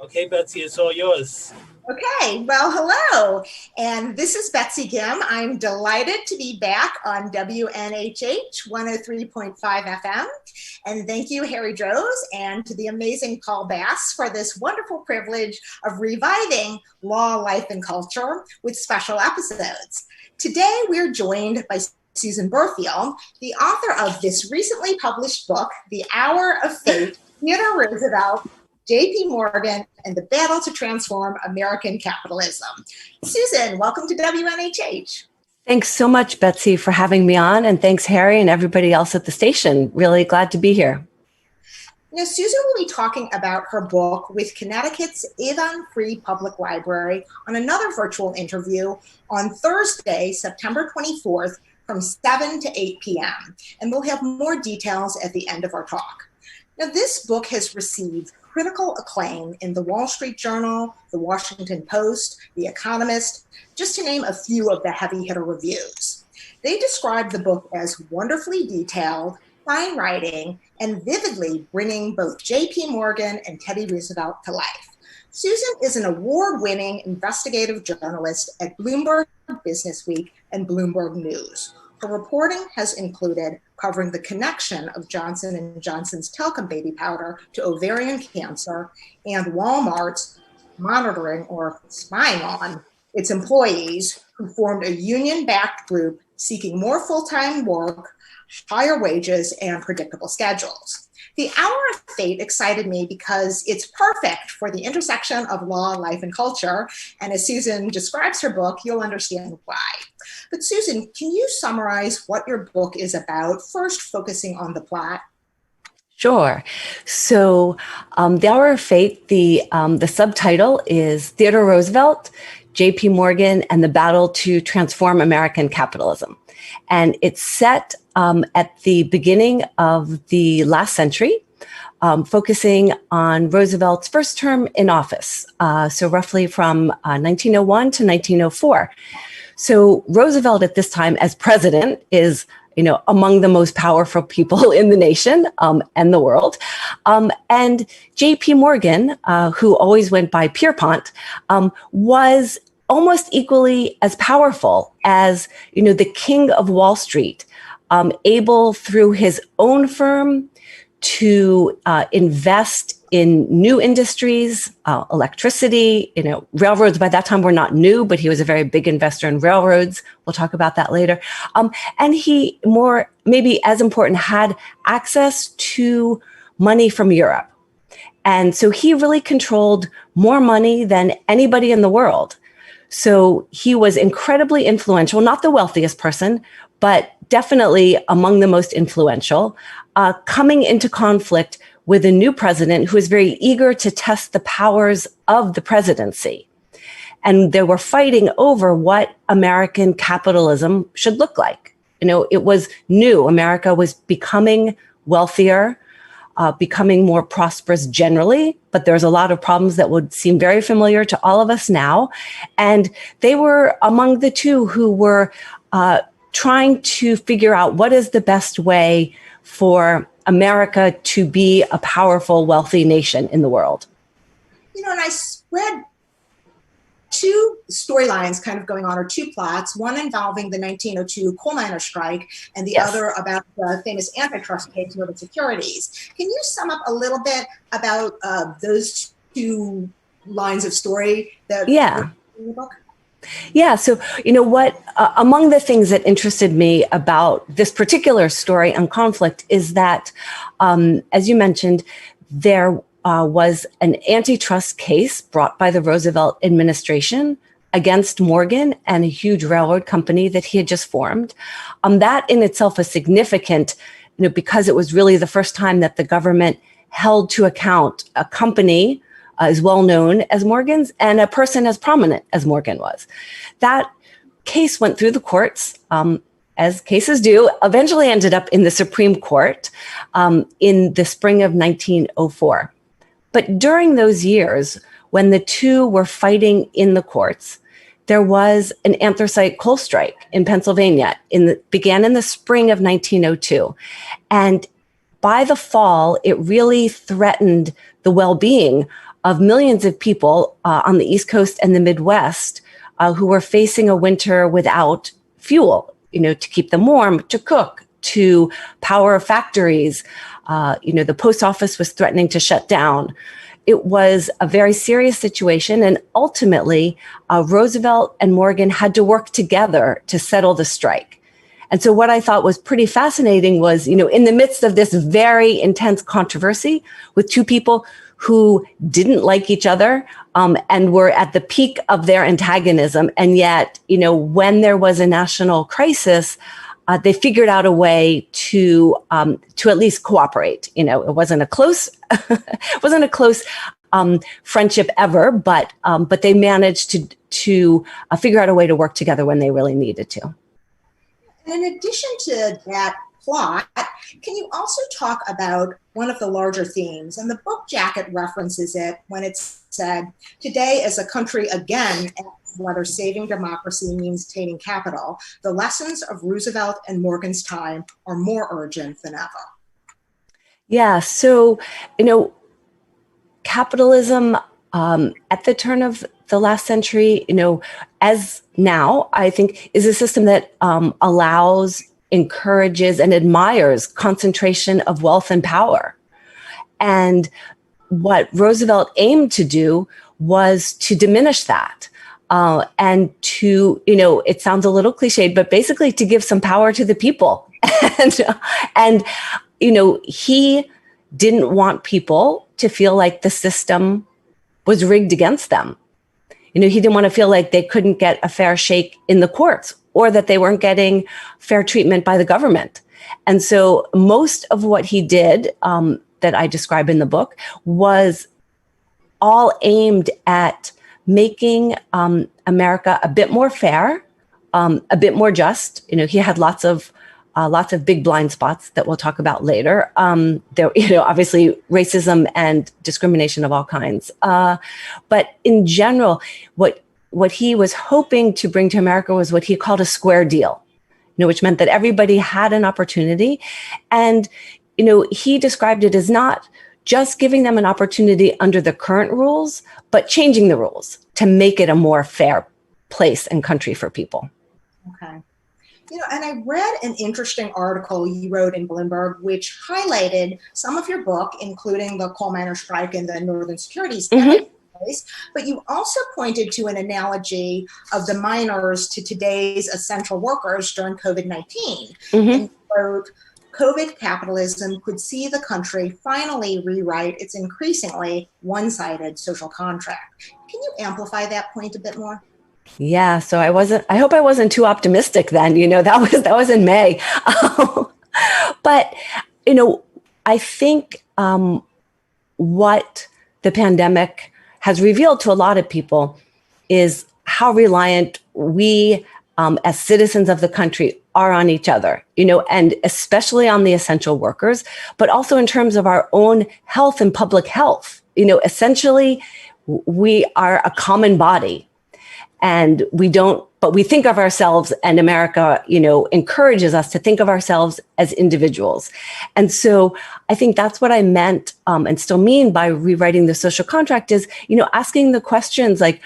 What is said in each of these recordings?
Okay, Betsy, it's all yours. Okay, well, hello. And this is Betsy Kim. I'm delighted to be back on WNHH 103.5 FM. And thank you, Harry Droz, and to the amazing Paul Bass for this wonderful privilege of reviving law, life, and culture with special episodes. Today, we're joined by Susan Berfield, the author of this recently published book, The Hour of Fate, Theodore Roosevelt, J.P. Morgan, and the Battle to Transform American Capitalism. Susan, welcome to WNHH. Thanks so much, Betsy, for having me on. And thanks, Harry, and everybody else at the station. Really glad to be here. Now, Susan will be talking about her book with Connecticut's Avon Free Public Library on another virtual interview on Thursday, September 24th from 7 to 8 p.m. And we'll have more details at the end of our talk. Now, this book has received critical acclaim in the Wall Street Journal, the Washington Post, the Economist, just to name a few of the heavy hitter reviews. They describe the book as wonderfully detailed, fine writing, and vividly bringing both J.P. Morgan and Teddy Roosevelt to life. Susan is an award-winning investigative journalist at Bloomberg Businessweek and Bloomberg News. Her reporting has included covering the connection of Johnson & Johnson's talcum baby powder to ovarian cancer and Walmart's monitoring or spying on its employees who formed a union-backed group seeking more full-time work, higher wages, and predictable schedules. The Hour of Fate excited me because it's perfect for the intersection of law, life, and culture. And as Susan describes her book, you'll understand why. But Susan, can you summarize what your book is about, first focusing on the plot? Sure. So The Hour of Fate, the subtitle is Theodore Roosevelt, J.P. Morgan, and the Battle to Transform American Capitalism. And it's set at the beginning of the last century, focusing on Roosevelt's first term in office, so roughly from 1901 to 1904. So Roosevelt at this time as president is, among the most powerful people in the nation and the world. And J.P. Morgan, who always went by Pierpont, was almost equally as powerful as, the king of Wall Street, able through his own firm to invest in new industries, electricity, railroads by that time were not new, but he was a very big investor in railroads. We'll talk about that later. And he maybe as important, had access to money from Europe. And so he really controlled more money than anybody in the world. So he was incredibly influential, not the wealthiest person, but definitely among the most influential, coming into conflict with a new president who was very eager to test the powers of the presidency. And they were fighting over what American capitalism should look like. It was new. America was becoming wealthier, becoming more prosperous generally, but there's a lot of problems that would seem very familiar to all of us now. And they were among the two who were trying to figure out what is the best way for America to be a powerful, wealthy nation in the world. And I read two storylines kind of going on, or two plots, one involving the 1902 coal miner strike and the other about the famous antitrust case over securities. Can you sum up a little bit about those two lines of story that in the book? Yeah. So, among the things that interested me about this particular story on conflict is that, as you mentioned, there was an antitrust case brought by the Roosevelt administration against Morgan and a huge railroad company that he had just formed. That in itself is significant, because it was really the first time that the government held to account a company as well known as Morgan's and a person as prominent as Morgan was. That case went through the courts, as cases do, eventually ended up in the Supreme Court in the spring of 1904. But during those years, when the two were fighting in the courts, there was an anthracite coal strike in Pennsylvania. Began in the spring of 1902. And by the fall, it really threatened the well-being of millions of people on the East Coast and the Midwest who were facing a winter without fuel, to keep them warm, to cook, to power factories. The post office was threatening to shut down. It was a very serious situation. And ultimately, Roosevelt and Morgan had to work together to settle the strike. And so what I thought was pretty fascinating was, in the midst of this very intense controversy with two people who didn't like each other and were at the peak of their antagonism. And yet, when there was a national crisis, they figured out a way to at least cooperate. It wasn't a close, friendship ever, but they managed to figure out a way to work together when they really needed to. And in addition to that plot, can you also talk about one of the larger themes? And the book jacket references it when it said, "Today, as a country again asks whether saving democracy means taming capital, the lessons of Roosevelt and Morgan's time are more urgent than ever." Yeah, so, capitalism at the turn of the last century, as now, I think, is a system that allows, encourages, and admires concentration of wealth and power. And what Roosevelt aimed to do was to diminish that. And to, it sounds a little cliched, but basically to give some power to the people. and he didn't want people to feel like the system was rigged against them. He didn't want to feel like they couldn't get a fair shake in the courts or that they weren't getting fair treatment by the government. And so most of what he did that I describe in the book was all aimed at making America a bit more fair, a bit more just. He had lots of big blind spots that we'll talk about later. There, obviously racism and discrimination of all kinds. But in general, what he was hoping to bring to America was what he called a square deal, which meant that everybody had an opportunity. And, he described it as not just giving them an opportunity under the current rules, but changing the rules to make it a more fair place and country for people. Okay. And I read an interesting article you wrote in Bloomberg, which highlighted some of your book, including the coal miner strike and the Northern Securities case. But you also pointed to an analogy of the miners to today's essential workers during COVID-19. And you wrote, "COVID capitalism could see the country finally rewrite its increasingly one-sided social contract." Can you amplify that point a bit more? Yeah, so I hope I wasn't too optimistic then, that was in May. But, I think what the pandemic has revealed to a lot of people is how reliant we as citizens of the country are on each other, and especially on the essential workers, but also in terms of our own health and public health. Essentially, we are a common body. And but we think of ourselves, and America, encourages us to think of ourselves as individuals. And so I think that's what I meant and still mean by rewriting the social contract is, asking the questions like,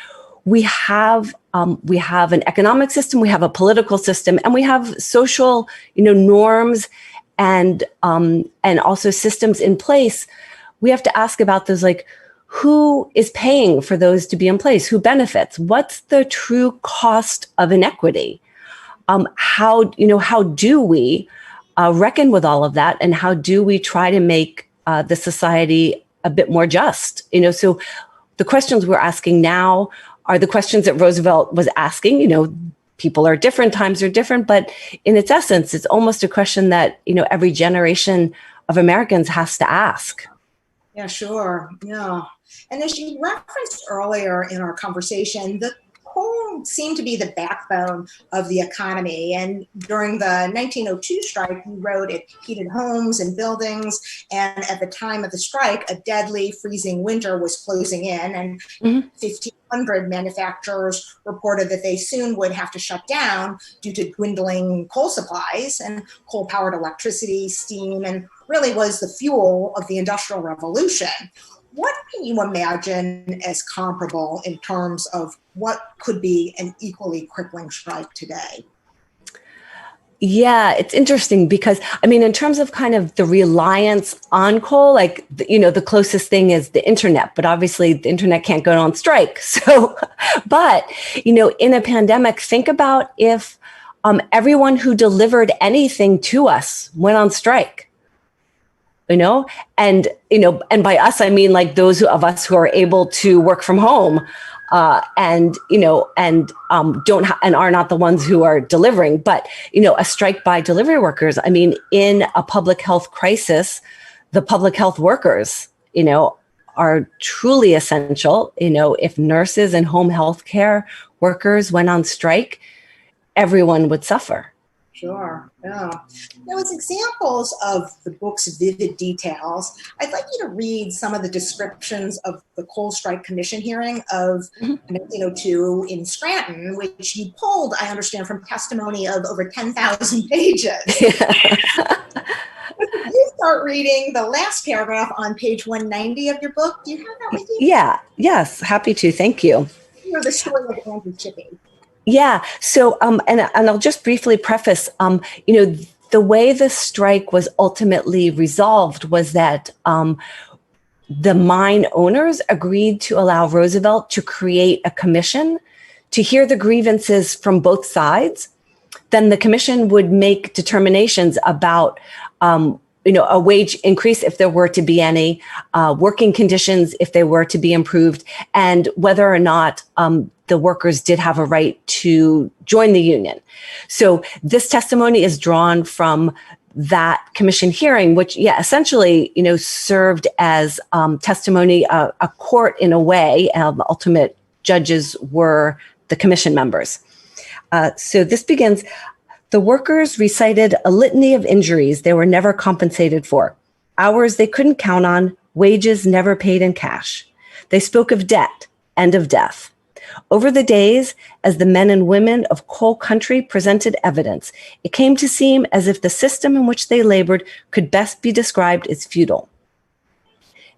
we have an economic system, we have a political system, and we have social, norms and also systems in place. We have to ask about those, like, who is paying for those to be in place? Who benefits? What's the true cost of inequity? How do we reckon with all of that? And how do we try to make the society a bit more just? So the questions we're asking now are the questions that Roosevelt was asking. People are different, times are different, but in its essence, it's almost a question that, every generation of Americans has to ask. Yeah, sure. Yeah. And as you referenced earlier in our conversation, the coal seemed to be the backbone of the economy. And during the 1902 strike, you wrote it heated homes and buildings. And at the time of the strike, a deadly freezing winter was closing in, and 1,500 manufacturers reported that they soon would have to shut down due to dwindling coal supplies, and coal-powered electricity, steam, and really was the fuel of the Industrial Revolution. What can you imagine as comparable in terms of what could be an equally crippling strike today? Yeah, it's interesting because, I mean, in terms of kind of the reliance on coal, like, the closest thing is the internet, but obviously the internet can't go on strike. So, but, in a pandemic, think about if everyone who delivered anything to us went on strike. And by us, I mean like those of us who are able to work from home, and are not the ones who are delivering, but, a strike by delivery workers. I mean, in a public health crisis, the public health workers, are truly essential. If nurses and home health care workers went on strike, everyone would suffer. Sure, yeah. Now, as examples of the book's vivid details, I'd like you to read some of the descriptions of the Coal Strike Commission hearing of 1902 in Scranton, which you pulled, I understand, from testimony of over 10,000 pages. You start reading the last paragraph on page 190 of your book. Do you have that with you? Yeah, yes, happy to. Thank you. The story of Andrew Chippy. Yeah. So, and I'll just briefly preface, the way the strike was ultimately resolved was that the mine owners agreed to allow Roosevelt to create a commission to hear the grievances from both sides. Then the commission would make determinations about a wage increase if there were to be any, working conditions if they were to be improved, and whether or not the workers did have a right to join the union. So this testimony is drawn from that commission hearing, which, essentially, served as testimony, a court in a way. The ultimate judges were the commission members. So this begins. The workers recited a litany of injuries they were never compensated for, hours they couldn't count on, wages never paid in cash. They spoke of debt and of death. Over the days, as the men and women of coal country presented evidence, it came to seem as if the system in which they labored could best be described as feudal.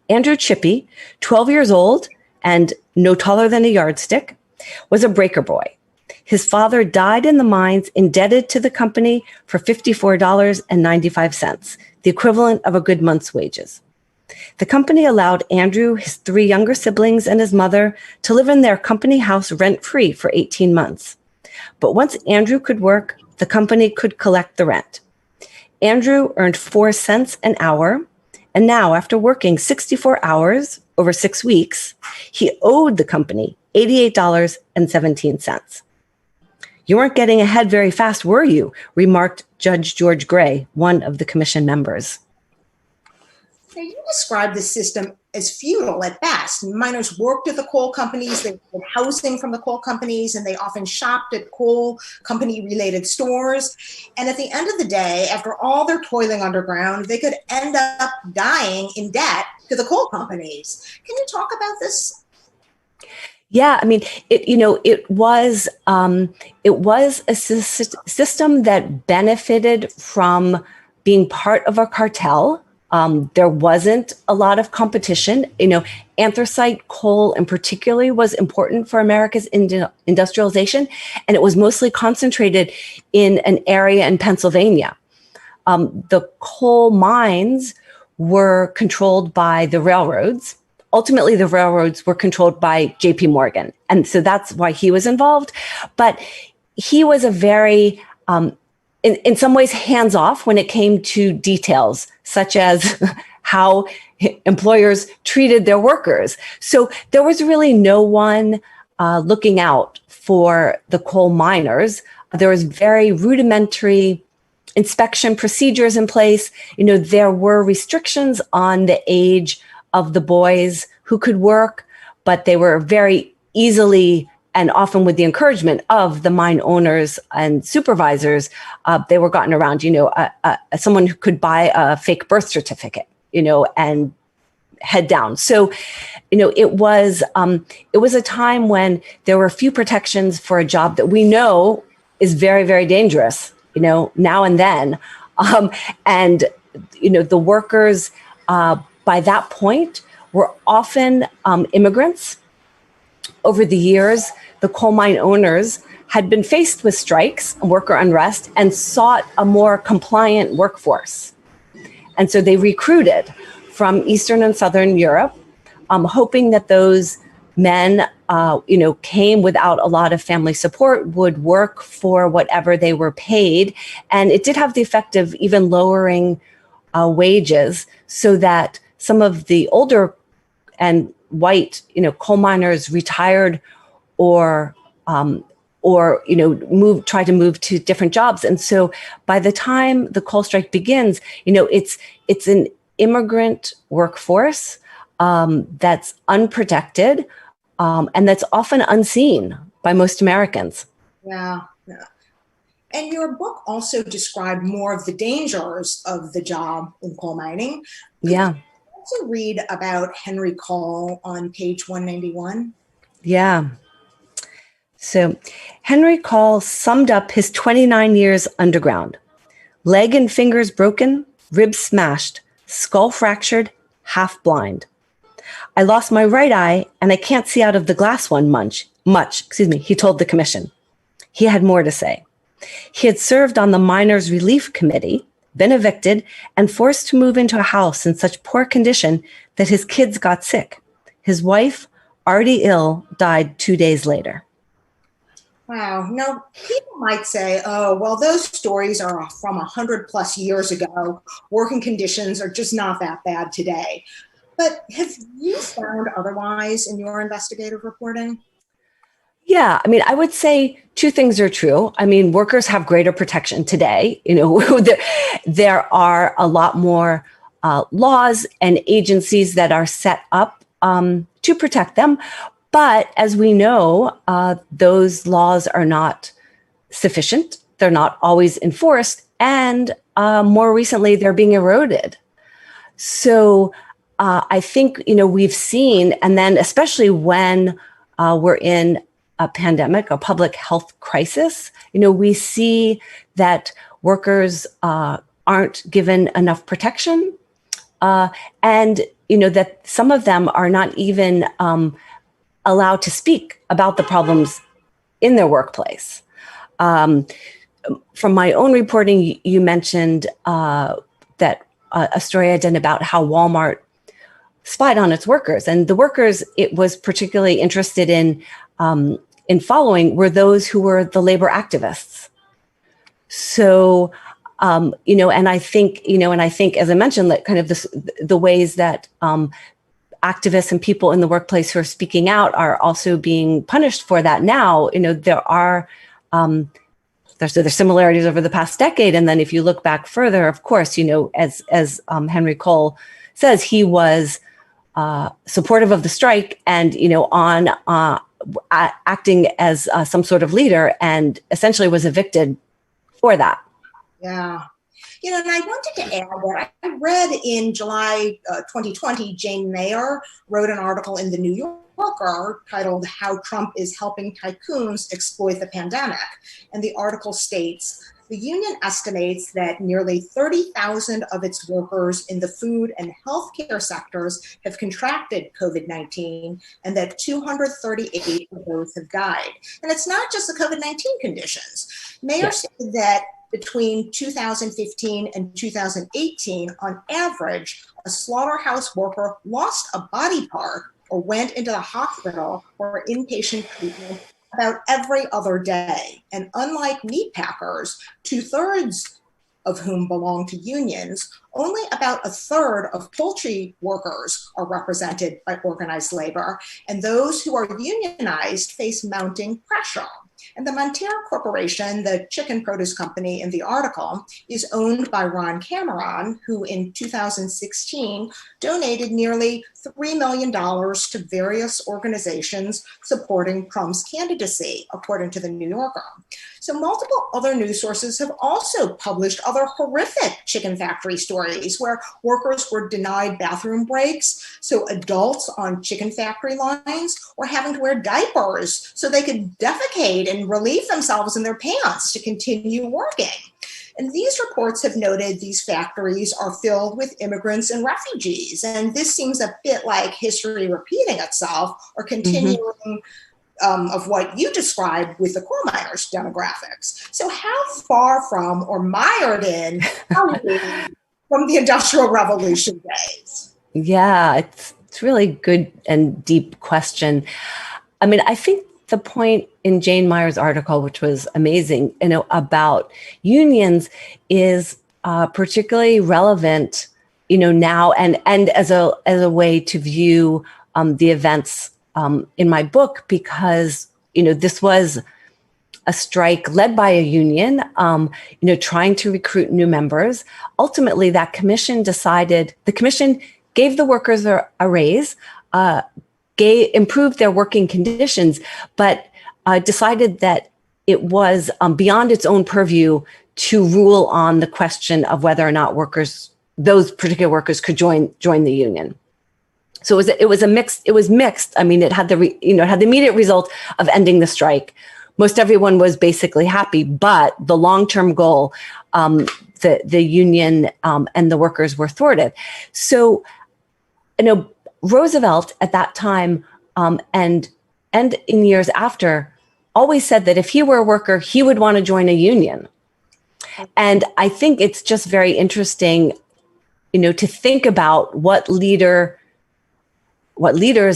Andrew Chippy, 12 years old and no taller than a yardstick, was a breaker boy. His father died in the mines, indebted to the company for $54.95, the equivalent of a good month's wages. The company allowed Andrew, his 3 younger siblings, and his mother to live in their company house rent-free for 18 months. But once Andrew could work, the company could collect the rent. Andrew earned 4 cents an hour, and now, after working 64 hours over 6 weeks, he owed the company $88.17. You weren't getting ahead very fast, were you? Remarked Judge George Gray, one of the commission members. Now, you describe the system as feudal at best. Miners worked at the coal companies, they had housing from the coal companies, and they often shopped at coal company-related stores. And at the end of the day, after all their toiling underground, they could end up dying in debt to the coal companies. Can you talk about this? Yeah, I mean, it was a system that benefited from being part of a cartel. There wasn't a lot of competition. Anthracite coal in particular was important for America's industrialization, and it was mostly concentrated in an area in Pennsylvania. The coal mines were controlled by the railroads. Ultimately, the railroads were controlled by J.P. Morgan. And so that's why he was involved. But he was a very, in some ways, hands-off when it came to details, such as how employers treated their workers. So there was really no one looking out for the coal miners. There was very rudimentary inspection procedures in place. There were restrictions on the age of the boys who could work, but they were very easily, and often with the encouragement of the mine owners and supervisors, they were gotten around. Someone who could buy a fake birth certificate, and head down. So, it was a time when there were few protections for a job that we know is very, very dangerous, now and then. And the workers by that point were often immigrants. Over the years, the coal mine owners had been faced with strikes and worker unrest and sought a more compliant workforce. And so they recruited from Eastern and Southern Europe, hoping that those men, came without a lot of family support, would work for whatever they were paid. And it did have the effect of even lowering wages so that some of the older and white, coal miners retired or tried to move to different jobs. And so by the time the coal strike begins, it's an immigrant workforce that's unprotected and that's often unseen by most Americans. Yeah. And your book also described more of the dangers of the job in coal mining. Yeah. Also read about Henry Cole on page 191. Yeah. So Henry Cole summed up his 29 years underground. Leg and fingers broken, ribs smashed, skull fractured, half blind. I lost my right eye and I can't see out of the glass one much, he told the commission. He had more to say. He had served on the Miners' Relief Committee, been evicted, and forced to move into a house in such poor condition that his kids got sick. His wife, already ill, died 2 days later. Wow. Now, people might say, oh, well, those stories are from 100 plus years ago. Working conditions are just not that bad today. But have you found otherwise in your investigative reporting? Yeah, I would say two things are true. Workers have greater protection today. There are a lot more laws and agencies that are set up to protect them. But as we know, those laws are not sufficient. They're not always enforced. And more recently, they're being eroded. So I think, we've seen, and then especially when we're in a pandemic, a public health crisis, we see that workers aren't given enough protection and, that some of them are not even allowed to speak about the problems in their workplace. From my own reporting, you mentioned that a story I did about how Walmart spied on its workers, and the workers it was particularly interested in following were those who were the labor activists. So, and I think, as I mentioned, that kind of the ways that activists and people in the workplace who are speaking out are also being punished for that now. There are there's similarities over the past decade, and then if you look back further, of course, as Henry Cole says, he was supportive of the strike and on acting as some sort of leader, and essentially was evicted for that. Yeah. And I wanted to add that I read in July 2020, Jane Mayer wrote an article in the New Yorker titled "How Trump is Helping Tycoons Exploit the Pandemic." And the article states, the union estimates that nearly 30,000 of its workers in the food and healthcare sectors have contracted COVID-19 and that 238 of those have died. And it's not just the COVID-19 conditions. Mayer said that between 2015 and 2018, on average, a slaughterhouse worker lost a body part or went into the hospital for inpatient treatment about every other day. And unlike meat packers, 2/3 of whom belong to unions, only about 1/3 of poultry workers are represented by organized labor, and those who are unionized face mounting pressure. And the Montero Corporation, the chicken produce company in the article, is owned by Ron Cameron, who in 2016 donated nearly $3 million to various organizations supporting Trump's candidacy, according to the New Yorker. So multiple other news sources have also published other horrific chicken factory stories where workers were denied bathroom breaks, so adults on chicken factory lines were having to wear diapers so they could defecate and relieve themselves in their pants to continue working. And these reports have noted these factories are filled with immigrants and refugees. And this seems a bit like history repeating itself or continuing of what you described with the coal miners' demographics. So how far from or mired in are we from the Industrial Revolution days? Yeah, it's really good and deep question. I mean, I think the point in Jane Meyer's article, which was amazing, about unions is particularly relevant, now and as a way to view the events in my book, because this was a strike led by a union, trying to recruit new members. Ultimately, the commission gave the workers a raise, improved their working conditions, but decided that it was beyond its own purview to rule on the question of whether or not those particular workers could join the union. So it was mixed. I mean, it had the immediate result of ending the strike. Most everyone was basically happy, but the long-term goal, the union and the workers were thwarted. So, Roosevelt at that time and in years after always said that if he were a worker, he would want to join a union. And I think it's just very interesting, to think about what leaders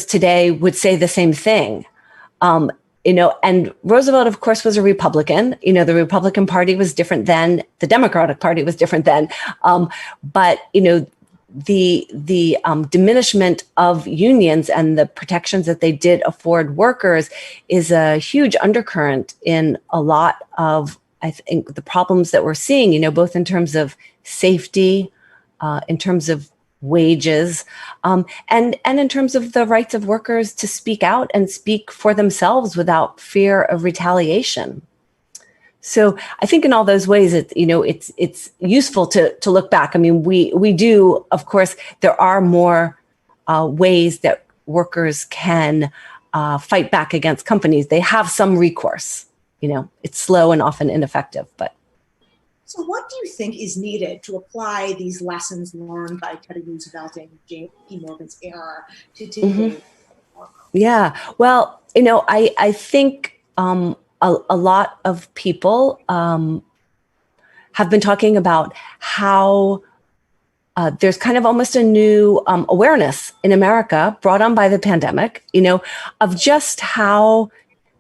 today would say the same thing. And Roosevelt, of course, was a Republican. The Republican Party was different then. The Democratic Party was different then. But the diminishment of unions and the protections that they did afford workers is a huge undercurrent in a lot of, I think, the problems that we're seeing, both in terms of safety, in terms of wages, and in terms of the rights of workers to speak out and speak for themselves without fear of retaliation. So I think in all those ways, it's useful to look back. I mean, we do, of course, there are more ways that workers can fight back against companies. They have some recourse. It's slow and often ineffective, but. So what do you think is needed to apply these lessons learned by Teddy Roosevelt and J.P. Morgan's era to today? Yeah, well, I think a lot of people have been talking about how there's kind of almost a new awareness in America brought on by the pandemic, of just how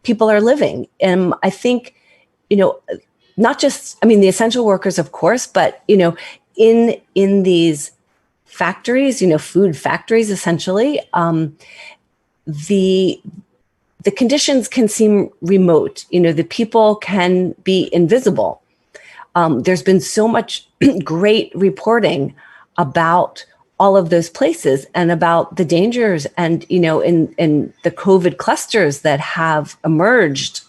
people are living. And I think, not just, the essential workers, of course, but, in these factories, food factories, essentially, the conditions can seem remote. The people can be invisible. There's been so much great reporting about all of those places and about the dangers and, in the COVID clusters that have emerged,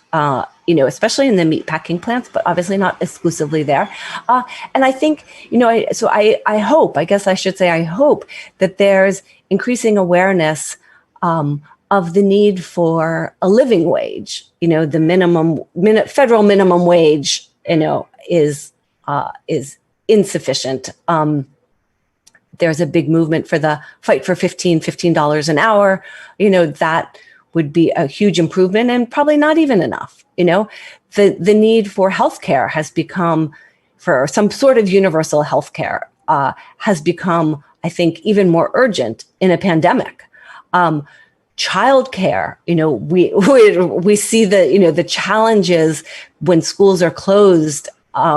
especially in the meatpacking plants, but obviously not exclusively there. And I think, I hope, I guess I should say, I hope that there's increasing awareness of the need for a living wage. The federal minimum wage, is insufficient. There's a big movement for the fight for $15 an hour. That would be a huge improvement and probably not even enough. The need for healthcare has become, for some sort of universal healthcare, has become, I think, even more urgent in a pandemic. Childcare, we see the challenges when schools are closed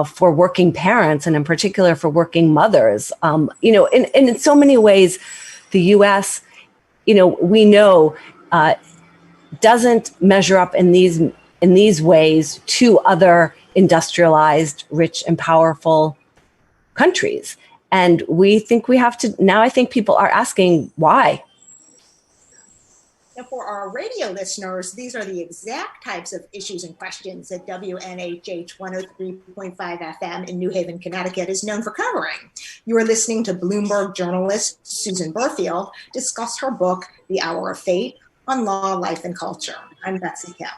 for working parents, and in particular for working mothers. In so many ways, the U.S., we know doesn't measure up in these ways to other industrialized, rich, and powerful countries. And we think we have to. Now, I think people are asking why. Now, for our radio listeners, these are the exact types of issues and questions that WNHH 103.5 FM in New Haven, Connecticut is known for covering. You are listening to Bloomberg journalist Susan Berfield discuss her book, The Hour of Fate, on law, life, and culture. I'm Betsy Kemp.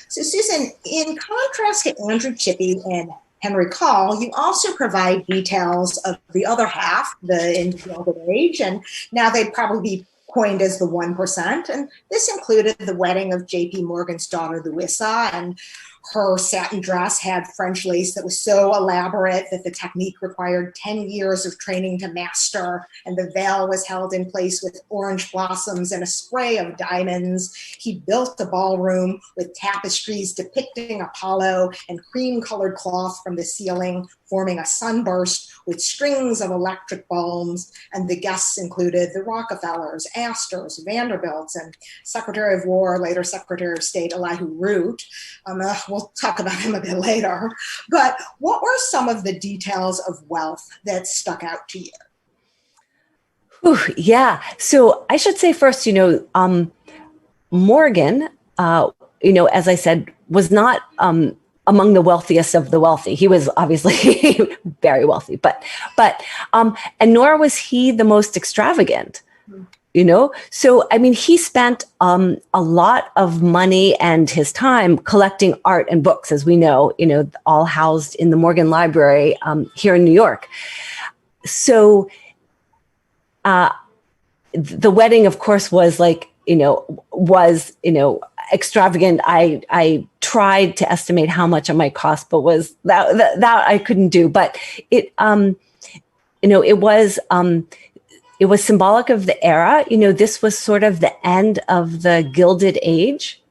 So, Susan, in contrast to Andrew Chippy and Henry Call, you also provide details of the other half, in the Gilded Age, and now they'd probably be coined as the 1%. And this included the wedding of J.P. Morgan's daughter, Louisa, and her satin dress had French lace that was so elaborate that the technique required 10 years of training to master, and the veil was held in place with orange blossoms and a spray of diamonds. He built a ballroom with tapestries depicting Apollo and cream-colored cloth from the ceiling, forming a sunburst with strings of electric bulbs, and the guests included the Rockefellers, Astors, Vanderbilts, and Secretary of War, later Secretary of State Elihu Root. We'll talk about him a bit later. But what were some of the details of wealth that stuck out to you? Ooh, yeah. So I should say first, Morgan, as I said, was not among the wealthiest of the wealthy. He was obviously very wealthy, and nor was he the most extravagant. So I mean, he spent a lot of money and his time collecting art and books, as we know, all housed in the Morgan Library here in New York. So the wedding, of course, was extravagant. I tried to estimate how much it might cost, but was that I couldn't do. But it was symbolic of the era. This was sort of the end of the Gilded Age.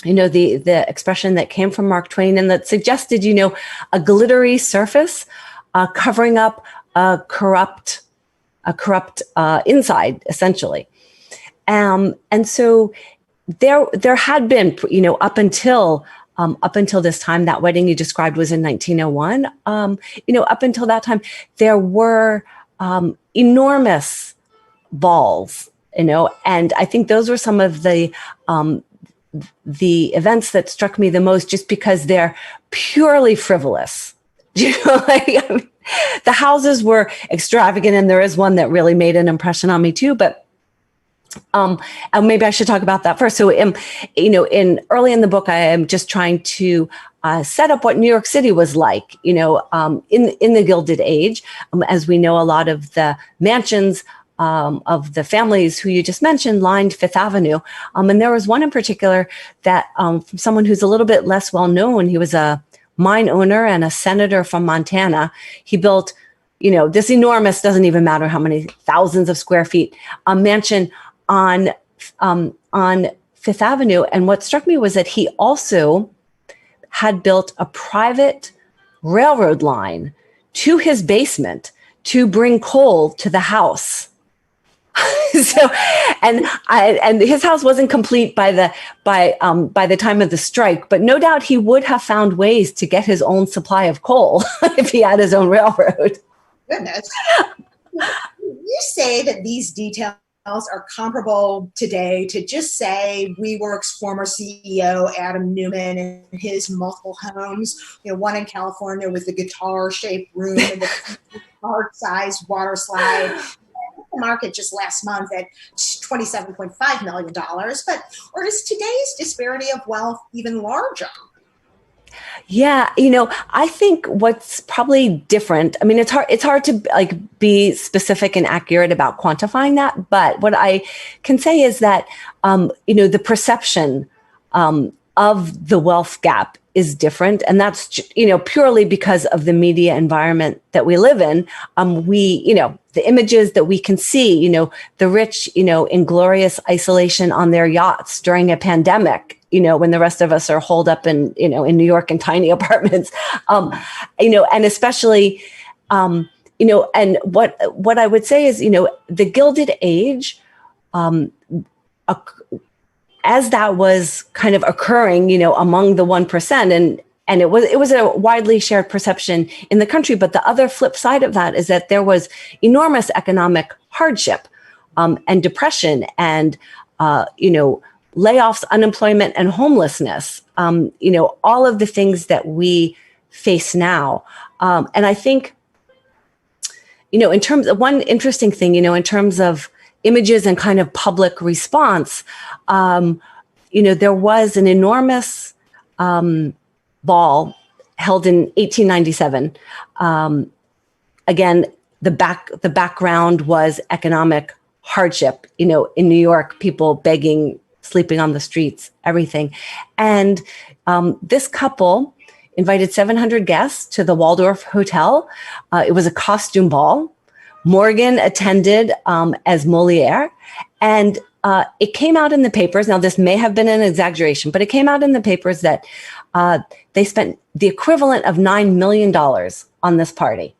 The expression that came from Mark Twain and that suggested, a glittery surface covering up a corrupt inside, essentially. And so there had been, up until this time, that wedding you described was in 1901. Up until that time, there were enormous balls, and I think those were some of the events that struck me the most, just because they're purely frivolous. The houses were extravagant, and there is one that really made an impression on me too, but and maybe I should talk about that first. So, early in the book, I am just trying to set up what New York City was like, in the Gilded Age. As we know, a lot of the mansions of the families who you just mentioned lined Fifth Avenue. And there was one in particular that from someone who's a little bit less well known. He was a mine owner and a senator from Montana. He built, this enormous, doesn't even matter how many thousands of square feet, mansion on Fifth Avenue. And what struck me was that he also had built a private railroad line to his basement to bring coal to the house. And his house wasn't complete by the time of the strike, but no doubt he would have found ways to get his own supply of coal if he had his own railroad. Goodness. You say that these details are comparable today to just say WeWork's former CEO, Adam Newman, and his multiple homes, one in California with the guitar-shaped room and the heart-sized water slide. The market just last month at $27.5 million. Or is today's disparity of wealth even larger? Yeah, I think what's probably different, I mean, it's hard to be specific and accurate about quantifying that. But what I can say is that, the perception of the wealth gap is different. And that's, purely because of the media environment that we live in. The images that we can see, the rich, in glorious isolation on their yachts during a pandemic, when the rest of us are holed up in New York in tiny apartments, and especially, and what I would say is, the Gilded Age, as that was kind of occurring, among the 1%, and it was a widely shared perception in the country. But the other flip side of that is that there was enormous economic hardship, and depression, and layoffs, unemployment, and homelessness. All of the things that we face now. And I think, in terms of one interesting thing, in terms of images and kind of public response, there was an enormous ball held in 1897. Again, the background was economic hardship. You know, in New York, people begging, sleeping on the streets, everything. And this couple invited 700 guests to the Waldorf Hotel. It was a costume ball. Morgan attended as Moliere, and it came out in the papers. Now, this may have been an exaggeration, but it came out in the papers that they spent the equivalent of $9 million on this party.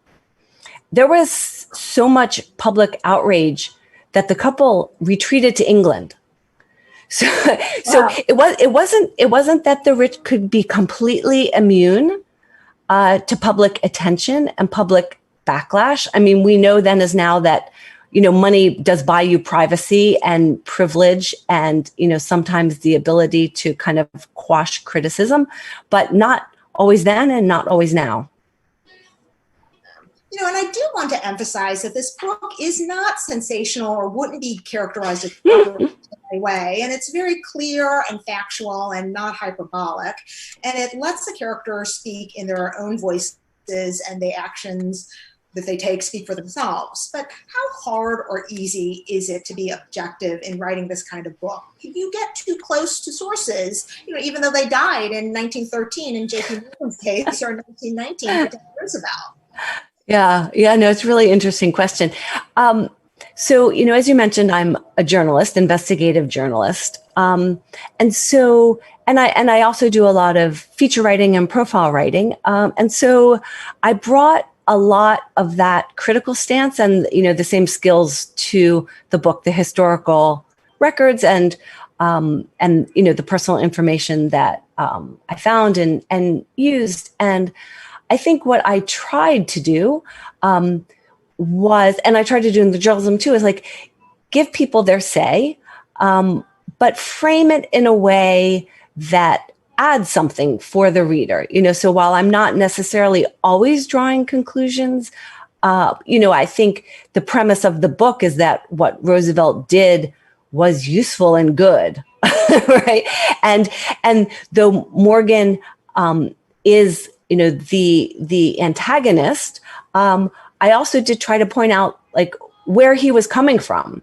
There was so much public outrage that the couple retreated to England. So Wow. it wasn't that the rich could be completely immune to public attention and public backlash. I mean, we know then as now that, you know, money does buy you privacy and privilege and, you know, sometimes the ability to kind of quash criticism, but not always then and not always now. You know, and I do want to emphasize that this book is not sensational or wouldn't be characterized as in any way. And it's very clear and factual and not hyperbolic. And it lets the characters speak in their own voices and the actions that they take speak for themselves. But how hard or easy is it to be objective in writing this kind of book? If you get too close to sources, you know, even though they died in 1913 in J.P. Morgan's case or 1919 for Roosevelt. No, it's a really interesting question. So, you know, as you mentioned, I'm a journalist, investigative journalist. And I also do a lot of feature writing and profile writing. And so I brought a lot of that critical stance and, you know, the same skills to the book, the historical records and you know, the personal information that I found and used. And I think what I tried to do was, and I tried to do in the journalism too, is like give people their say, but frame it in a way that adds something for the reader. You know, so while I'm not necessarily always drawing conclusions, you know, I think the premise of the book is that what Roosevelt did was useful and good, right? And though Morgan is, you know, the antagonist, I also did try to point out like where he was coming from,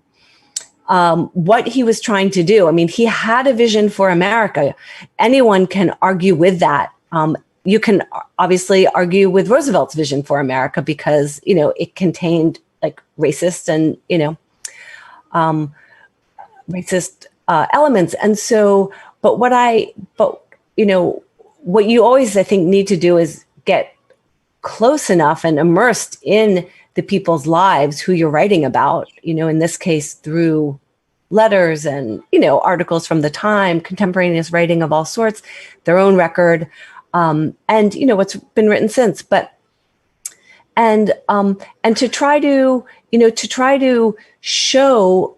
what he was trying to do. I mean, he had a vision for America. Anyone can argue with that. You can obviously argue with Roosevelt's vision for America because, you know, it contained like racist and, you know, racist elements. And so, but you know, what you always, I think, need to do is get close enough and immersed in the people's lives who you're writing about, you know, in this case, through letters and, you know, articles from the time, contemporaneous writing of all sorts, their own record, and, you know, what's been written since. But, and to try to, you know, to show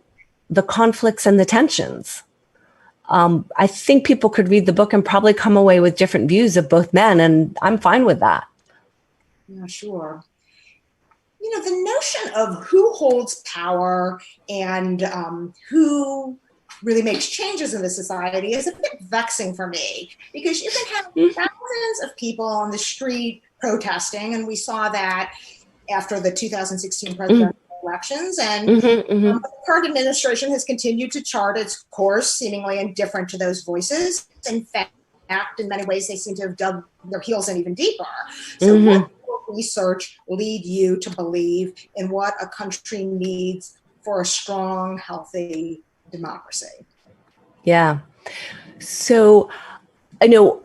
the conflicts and the tensions. I think people could read the book and probably come away with different views of both men, and I'm fine with that. Yeah, sure. You know, the notion of who holds power and who really makes changes in the society is a bit vexing for me because you can have thousands of people on the street protesting, and we saw that after the 2016 presidential elections, and the current administration has continued to chart its course, seemingly indifferent to those voices. In fact, in many ways, they seem to have dug their heels in even deeper. So what research lead you to believe in what a country needs for a strong, healthy democracy? Yeah. So, I know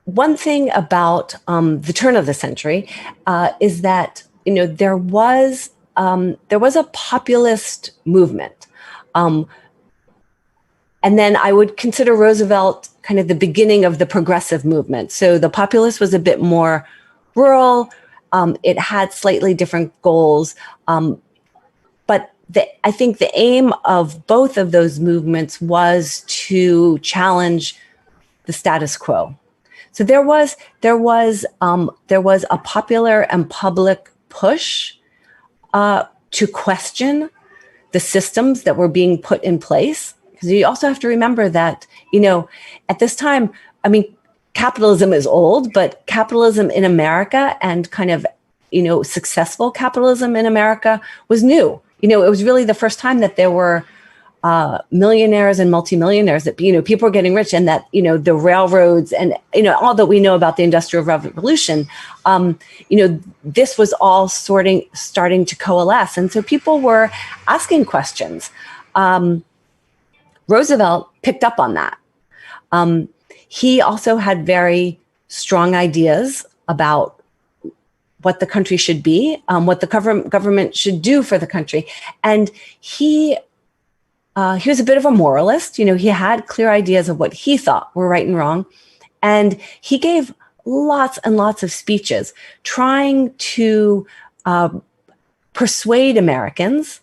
one thing about the turn of the century is that, you know, there was a populist movement. And then I would consider Roosevelt kind of the beginning of the progressive movement. So the populist was a bit more rural. It had slightly different goals. But I think the aim of both of those movements was to challenge the status quo. So there was a popular and public push to question the systems that were being put in place. Because you also have to remember that, you know, at this time, I mean, capitalism is old, but capitalism in America and kind of, successful capitalism in America was new. It was really the first time that there were millionaires and multimillionaires, that, people were getting rich, and that, the railroads and, all that we know about the Industrial Revolution, this was all starting to coalesce. And so people were asking questions. Roosevelt picked up on that. He also had very strong ideas about what the country should be, what the government should do for the country. And he was a bit of a moralist. He had clear ideas of what he thought were right and wrong. And he gave lots and lots of speeches trying to persuade Americans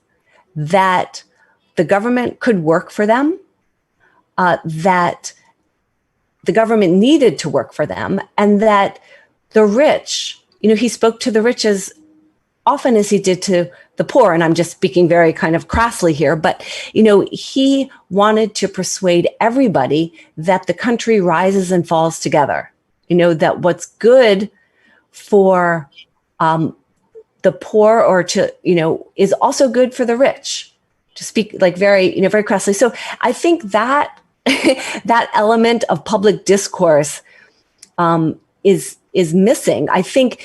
that the government could work for them, that the government needed to work for them, and that the rich, he spoke to the rich as often as he did to the poor. And I'm just speaking very kind of crassly here, but, he wanted to persuade everybody that the country rises and falls together, that what's good for the poor or to, is also good for the rich, to speak like very, very crassly. So I think that that element of public discourse is missing. I think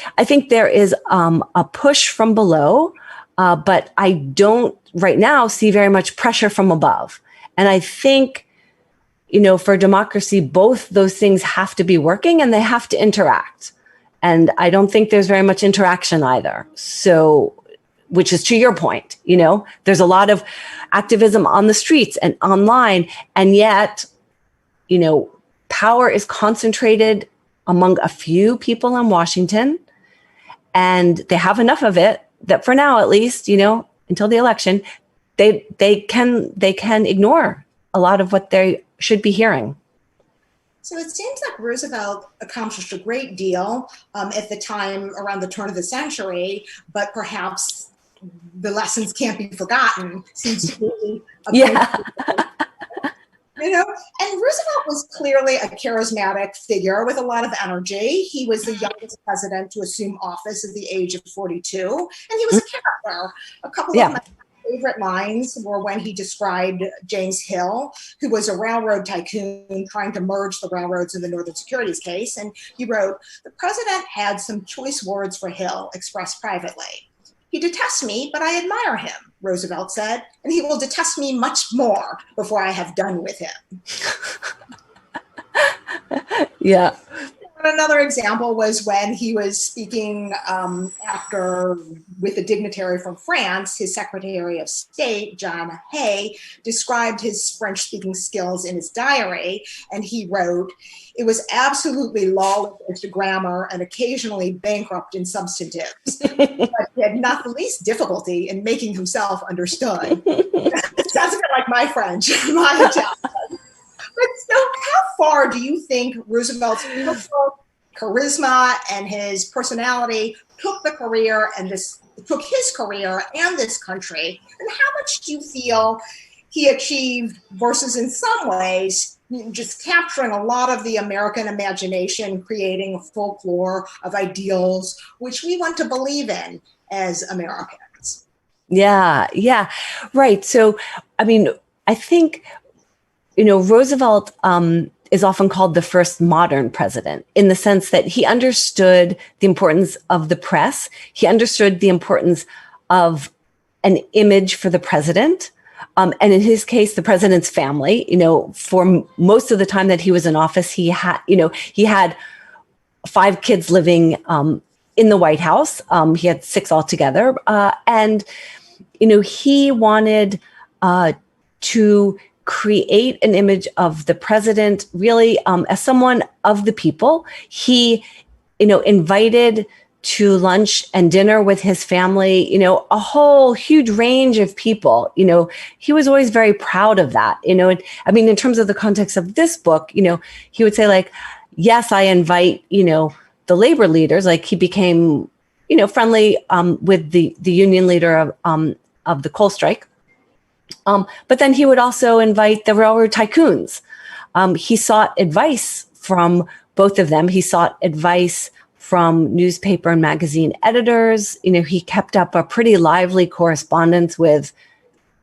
there is a push from below, but I don't right now see very much pressure from above. And I think, for democracy, both those things have to be working and they have to interact. And I don't think there's very much interaction either. So, which is to your point, there's a lot of activism on the streets and online, and yet, power is concentrated among a few people in Washington, and they have enough of it that for now, at least, until the election, they can ignore a lot of what they should be hearing. So it seems like Roosevelt accomplished a great deal at the time around the turn of the century, but perhaps the lessons can't be forgotten. Seems to be And Roosevelt was clearly a charismatic figure with a lot of energy. He was the youngest president to assume office at the age of 42, and he was a character. A couple of my favorite lines were when he described James Hill, who was a railroad tycoon trying to merge the railroads in the Northern Securities case. And he wrote, "The president had some choice words for Hill expressed privately. He detests me, but I admire him," Roosevelt said, "and he will detest me much more before I have done with him." Yeah. And another example was when he was speaking after, with a dignitary from France, his Secretary of State, John Hay, described his French-speaking skills in his diary, and he wrote, "It was absolutely lawless as to grammar and occasionally bankrupt in substantives, but he had not the least difficulty in making himself understood." Sounds a bit like my French, my Italian. But so how far do you think Roosevelt's charisma and his personality took his career and this country? And how much do you feel he achieved versus in some ways just capturing a lot of the American imagination, creating a folklore of ideals which we want to believe in as Americans? Yeah, right. So, I think, Roosevelt is often called the first modern president, in the sense that he understood the importance of the press. He understood the importance of an image for the president. And in his case, the president's family. For most of the time that he was in office, he had 5 kids living in the White House. He had 6 altogether. And he wanted to create an image of the president really as someone of the people. He, invited to lunch and dinner with his family, a whole huge range of people. He was always very proud of that. In terms of the context of this book, he would say, like, yes, I invite, the labor leaders. Like, he became, friendly with the union leader of the coal strike. But then he would also invite the railroad tycoons. He sought advice from both of them. He sought advice from newspaper and magazine editors. He kept up a pretty lively correspondence with,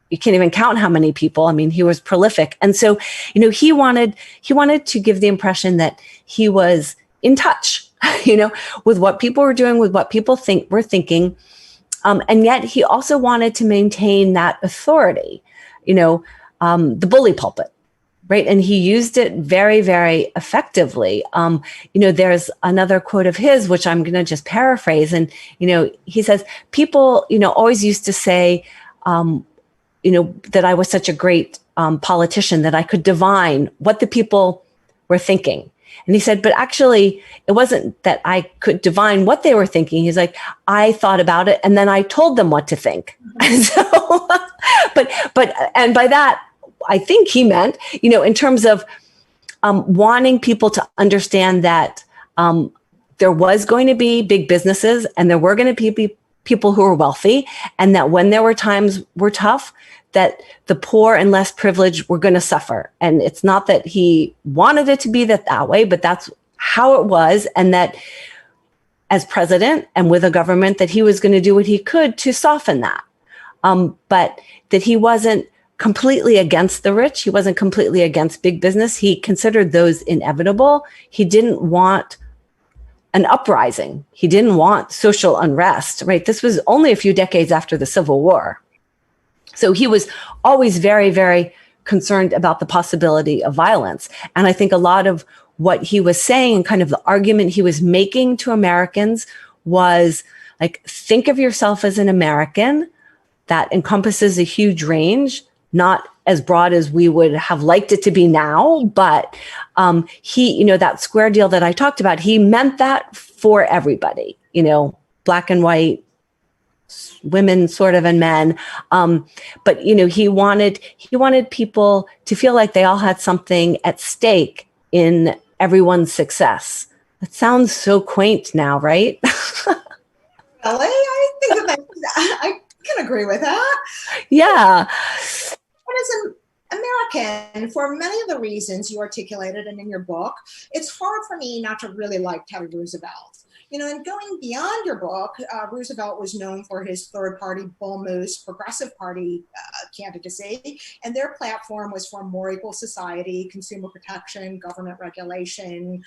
you can't even count how many people. I mean, he was prolific. And so, he wanted to give the impression that he was in touch, with what people were doing, with what people were thinking. And yet he also wanted to maintain that authority, the bully pulpit, right? And he used it very, very effectively. There's another quote of his, which I'm going to just paraphrase. And, he says, people, always used to say, that I was such a great politician that I could divine what the people were thinking. And he said, but actually, it wasn't that I could divine what they were thinking. He's like, I thought about it, and then I told them what to think. And so, and by that, I think he meant, in terms of wanting people to understand that there was going to be big businesses, and there were going to be people who were wealthy, and that when there were times were tough, that the poor and less privileged were going to suffer. And it's not that he wanted it to be that way, but that's how it was. And that as president and with a government, that he was going to do what he could to soften that. But that he wasn't completely against the rich. He wasn't completely against big business. He considered those inevitable. He didn't want an uprising. He didn't want social unrest, right? This was only a few decades after the Civil War. So he was always very, very concerned about the possibility of violence. And I think a lot of what he was saying, kind of the argument he was making to Americans, was like, think of yourself as an American. That encompasses a huge range, not as broad as we would have liked it to be now, but he, that square deal that I talked about, he meant that for everybody, black and white, women sort of, and men. But, he wanted people to feel like they all had something at stake in everyone's success. That sounds so quaint now, right? Really? I think that I can agree with that. Yeah. But as an American, for many of the reasons you articulated and in your book, it's hard for me not to really like Teddy Roosevelt. And going beyond your book, Roosevelt was known for his third-party Bull Moose Progressive Party candidacy, and their platform was for more equal society, consumer protection, government regulation,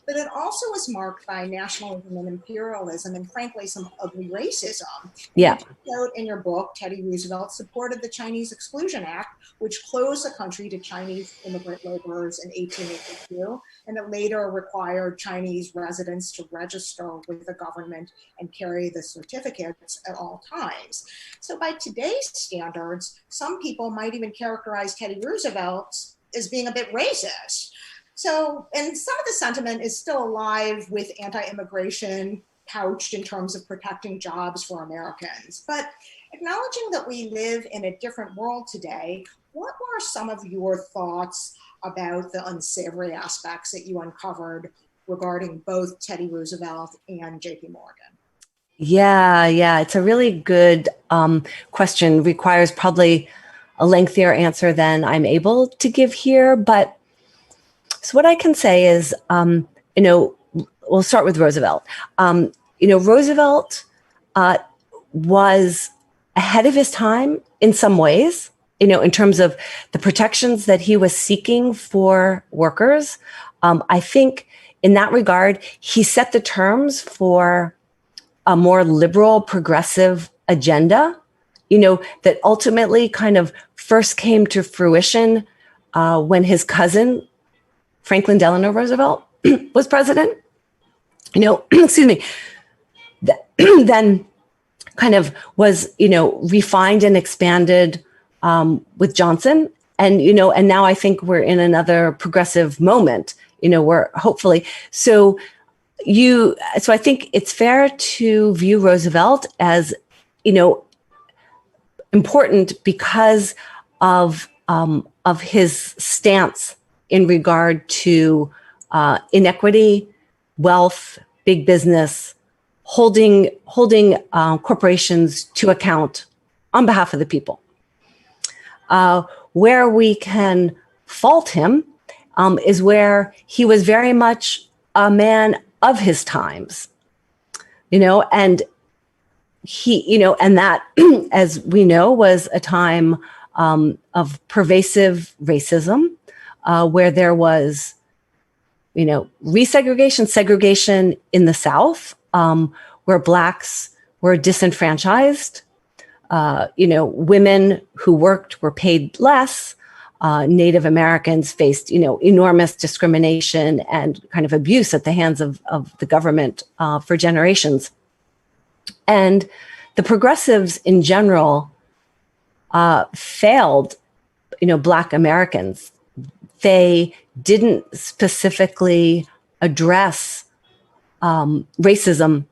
but it also was marked by nationalism and imperialism, and frankly, some ugly racism. Yeah. You note in your book, Teddy Roosevelt supported the Chinese Exclusion Act, which closed the country to Chinese immigrant laborers in 1882, and it later required Chinese residents to register with the government and carry the certificates at all times. So by today's standards, some people might even characterize Teddy Roosevelt as being a bit racist. So, and some of the sentiment is still alive with anti-immigration couched in terms of protecting jobs for Americans. But acknowledging that we live in a different world today, what were some of your thoughts about the unsavory aspects that you uncovered regarding both Teddy Roosevelt and JP Morgan? Yeah. It's a really good question. Requires probably a lengthier answer than I'm able to give here. But so what I can say is, we'll start with Roosevelt. Roosevelt was ahead of his time in some ways, in terms of the protections that he was seeking for workers. I think in that regard, he set the terms for a more liberal, progressive agenda, that ultimately kind of first came to fruition when his cousin, Franklin Delano Roosevelt, was president. Excuse me, then kind of was, refined and expanded with Johnson. And now I think we're in another progressive moment, where hopefully, so I think it's fair to view Roosevelt as, important because of his stance in regard to inequity, wealth, big business, holding corporations to account on behalf of the people. Where we can fault him is where he was very much a man of his times, and and that, as we know, was a time of pervasive racism, where there was, resegregation, segregation in the South, where Blacks were disenfranchised. Women who worked were paid less. Native Americans faced, enormous discrimination and kind of abuse at the hands of the government for generations. And the progressives in general failed, Black Americans. They didn't specifically address racism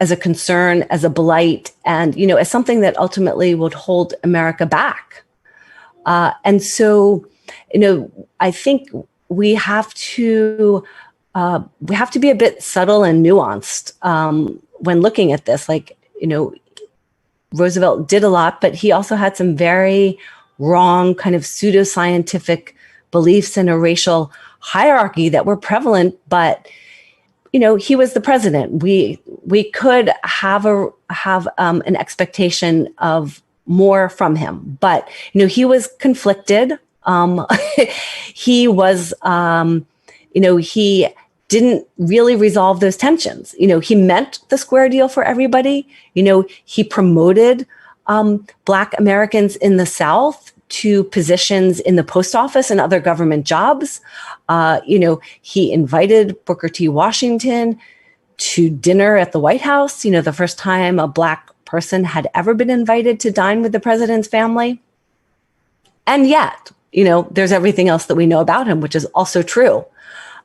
as a concern, as a blight, and, as something that ultimately would hold America back. And so, I think we have to be a bit subtle and nuanced when looking at this. Roosevelt did a lot, but he also had some very wrong kind of pseudoscientific beliefs in a racial hierarchy that were prevalent. But he was the president. We could have an expectation of more from him, but he was conflicted. He was, he didn't really resolve those tensions. He meant the square deal for everybody. He promoted Black Americans in the South to positions in the post office and other government jobs. He invited Booker T. Washington to dinner at the White House, the first time a Black person had ever been invited to dine with the president's family. And yet, there's everything else that we know about him, which is also true.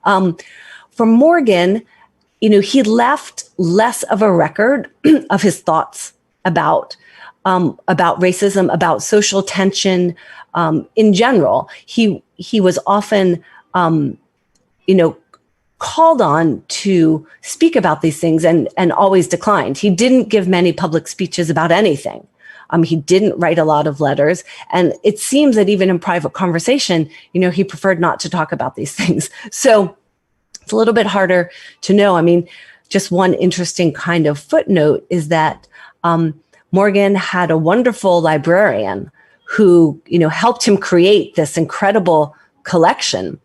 For Morgan, he left less of a record of his thoughts about racism, about social tension in general. He was often, called on to speak about these things and always declined. He didn't give many public speeches about anything. He didn't write a lot of letters. And it seems that even in private conversation, he preferred not to talk about these things. So it's a little bit harder to know. Just one interesting kind of footnote is that Morgan had a wonderful librarian who, helped him create this incredible collection.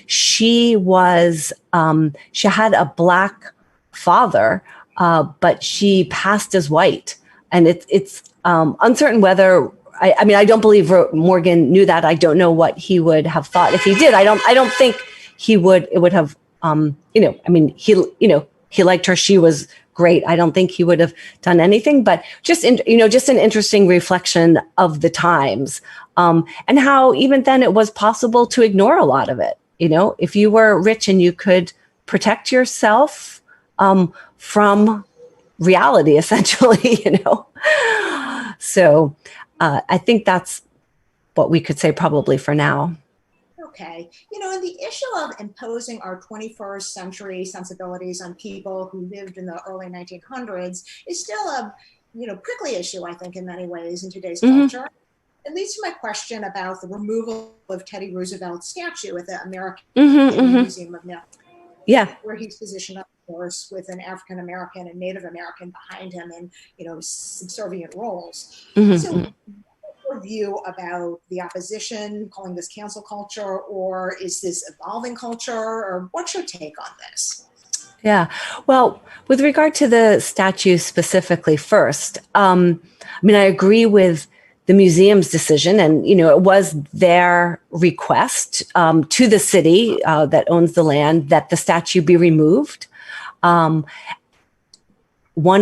She had a Black father, but she passed as white. And it's uncertain whether, I don't believe Morgan knew that. I don't know what he would have thought if he did. I don't think it would have, he liked her. She was great. I don't think he would have done anything, but just an interesting reflection of the times, and how even then it was possible to ignore a lot of it. If you were rich and you could protect yourself from reality, essentially, So I think that's what we could say probably for now. Okay. And the issue of imposing our 21st century sensibilities on people who lived in the early 1900s is still a, prickly issue, I think, in many ways in today's culture. It leads to my question about the removal of Teddy Roosevelt's statue at the American Museum of Natural History, where he's positioned, of course, with an African American and Native American behind him in, subservient roles. So your view about the opposition, calling this cancel culture, or is this evolving culture, or what's your take on this? Yeah, well, with regard to the statue specifically first, I agree with the museum's decision, and, it was their request to the city that owns the land that the statue be removed. One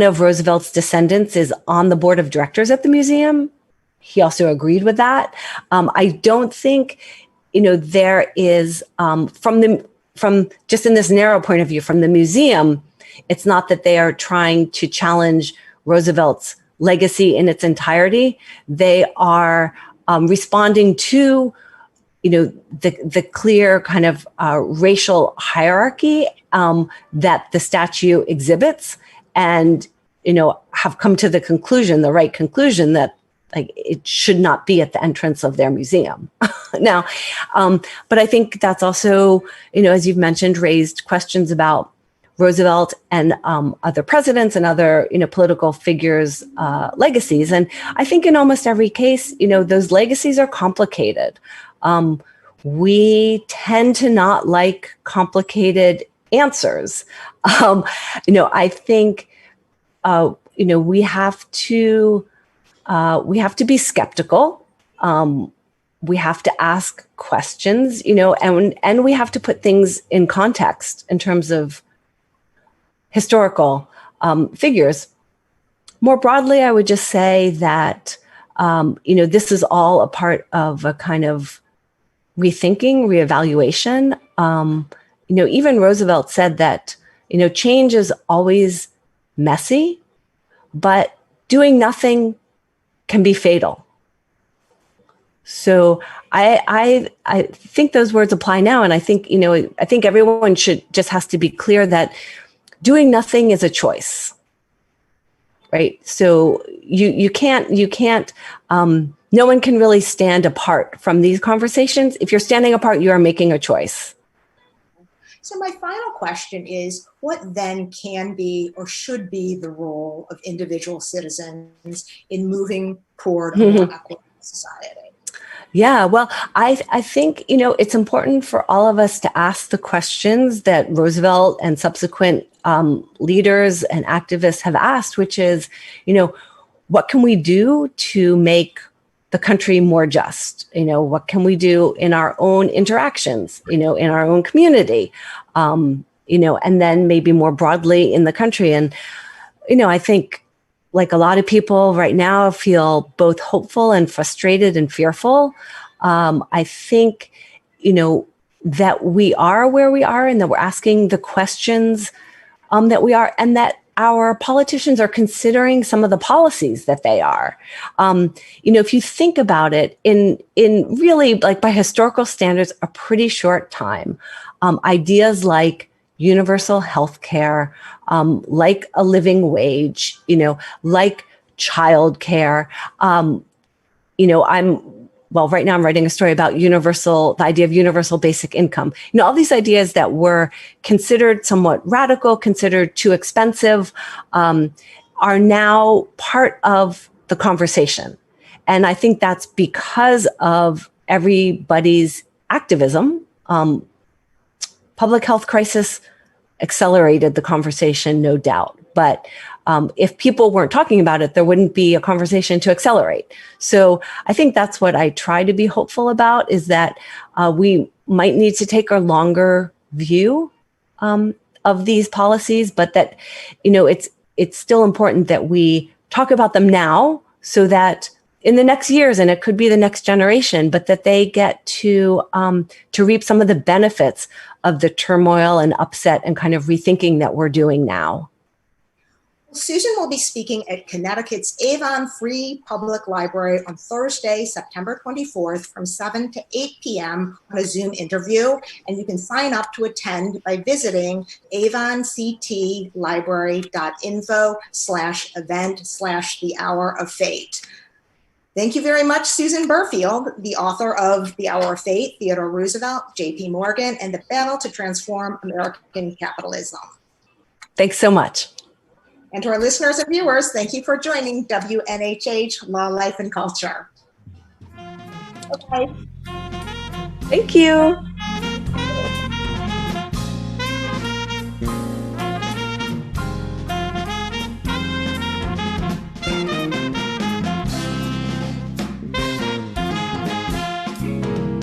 of Roosevelt's descendants is on the board of directors at the museum. He also agreed with that. I don't think, there is, from just in this narrow point of view from the museum, it's not that they are trying to challenge Roosevelt's legacy in its entirety. They are responding to, the clear kind of racial hierarchy that the statue exhibits, and, have come to the right conclusion that like it should not be at the entrance of their museum. Now, but I think that's also, as you've mentioned, raised questions about Roosevelt and other presidents and other, political figures' legacies. And I think in almost every case, those legacies are complicated. We tend to not like complicated answers. I think, we have to be skeptical. We have to ask questions, and we have to put things in context in terms of historical figures. More broadly, I would just say that, this is all a part of a kind of rethinking, reevaluation. Even Roosevelt said that, change is always messy, but doing nothing can be fatal. So I think those words apply now. And I think, I think everyone has to be clear that doing nothing is a choice, right? So you can't, no one can really stand apart from these conversations. If you're standing apart, you are making a choice. So my final question is, what then can be or should be the role of individual citizens in moving toward a more equitable society? Yeah, well, I think, it's important for all of us to ask the questions that Roosevelt and subsequent leaders and activists have asked, which is, what can we do to make the country more just? What can we do in our own interactions, in our own community, and then maybe more broadly in the country. And, I think like a lot of people right now feel both hopeful and frustrated and fearful. I think, that we are where we are and that we're asking the questions that we are, and that our politicians are considering some of the policies that they are. If you think about it, in really, like by historical standards, a pretty short time, ideas like universal health care, like a living wage, like childcare. Right now I'm writing a story about the idea of universal basic income. All these ideas that were considered somewhat radical, considered too expensive, are now part of the conversation. And I think that's because of everybody's activism. Public health crisis accelerated the conversation, no doubt. But if people weren't talking about it, there wouldn't be a conversation to accelerate. So I think that's what I try to be hopeful about, is that we might need to take a longer view of these policies, but that, it's still important that we talk about them now, so that in the next years, and it could be the next generation, but that they get to reap some of the benefits of the turmoil and upset and kind of rethinking that we're doing now. Susan will be speaking at Connecticut's Avon Free Public Library on Thursday, September 24th from 7 to 8 p.m. on a Zoom interview. And you can sign up to attend by visiting avonctlibrary.info/event/The Hour of Fate. Thank you very much, Susan Berfield, the author of The Hour of Fate, Theodore Roosevelt, J.P. Morgan, and the Battle to Transform American Capitalism. Thanks so much. And to our listeners and viewers, thank you for joining WNHH Law, Life, and Culture. Okay. Thank you.